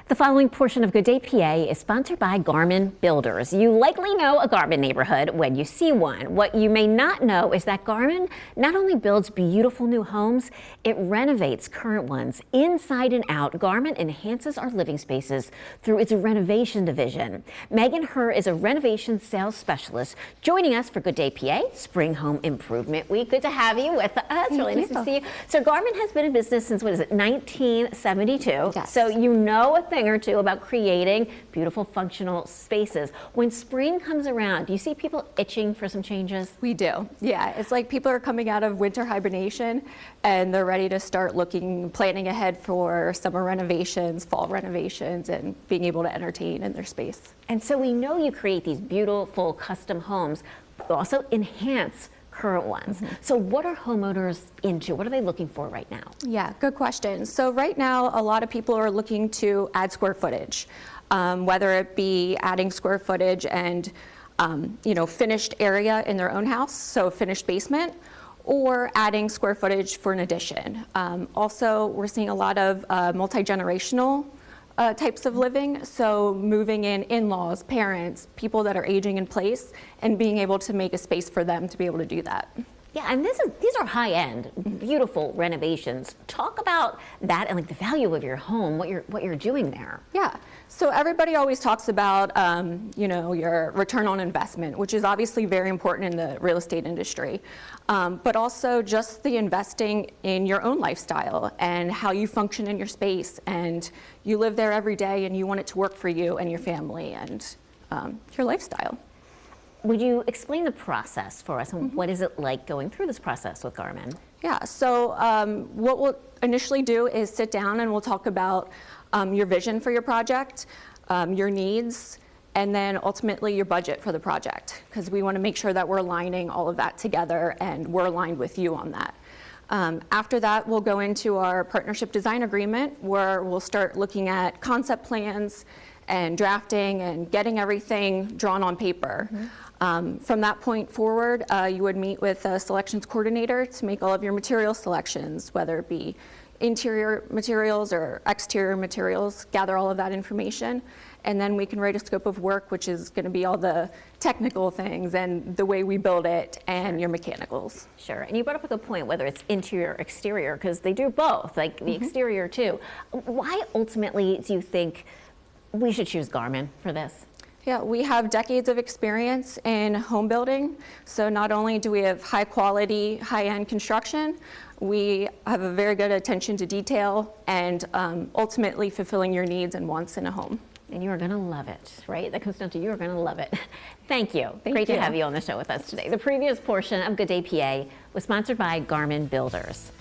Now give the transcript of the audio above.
The following portion of Good Day PA is sponsored by Garman Builders. You likely know a Garman neighborhood when you see one. What you may not know is that Garman not only builds beautiful new homes, it renovates current ones inside and out. Garman enhances our living spaces through its renovation division. Herr is a renovation sales specialist joining us for Good Day PA Spring Home Improvement Week. Good to have you with us. Really nice to see you. So Garman has been in business since, what is it, 1972. Yes. So you know a thing or two about creating beautiful functional spaces. When spring comes around, do you see people itching for some changes? We do, yeah. It's like people are coming out of winter hibernation and they're ready to start planning ahead for summer renovations, fall renovations, and being able to entertain in their space. And so we know you create these beautiful custom homes, but also enhance current ones. So what are homeowners into? What are they looking for right now? Yeah, good question. So right now, a lot of people are looking to add square footage, whether it be adding square footage and finished area in their own house, so finished basement, or adding square footage for an addition. Also, we're seeing a lot of multi-generational types of living, so moving in-laws, parents, people that are aging in place, and being able to make a space for them to be able to do that. Yeah, and these are high-end, beautiful renovations. Talk about that and like the value of your home, what you're doing there. Yeah, so everybody always talks about your return on investment, which is obviously very important in the real estate industry, but also just the investing in your own lifestyle and how you function in your space, and you live there every day and you want it to work for you and your family and your lifestyle. Would you explain the process for us, and what is it like going through this process with Garman? Yeah, so what we'll initially do is sit down and we'll talk about your vision for your project, your needs, and then ultimately your budget for the project, because we want to make sure that we're aligning all of that together and we're aligned with you on that. After that, we'll go into our partnership design agreement, where we'll start looking at concept plans and drafting and getting everything drawn on paper. From that point forward, you would meet with a selections coordinator to make all of your material selections, whether it be interior materials or exterior materials, gather all of that information, and then we can write a scope of work, which is going to be all the technical things and the way we build it and your mechanicals. Sure, and you brought up a good point, whether it's interior or exterior, because they do both, like the exterior too. Why ultimately do you think we should choose Garman for this? Yeah, we have decades of experience in home building. So not only do we have high quality, high-end construction, we have a very good attention to detail and ultimately fulfilling your needs and wants in a home. And you are gonna love it, right? That comes down to you are gonna love it. Thank you. Thank Great you. to have you on the show with us today. The previous portion of Good Day PA was sponsored by Garman Builders.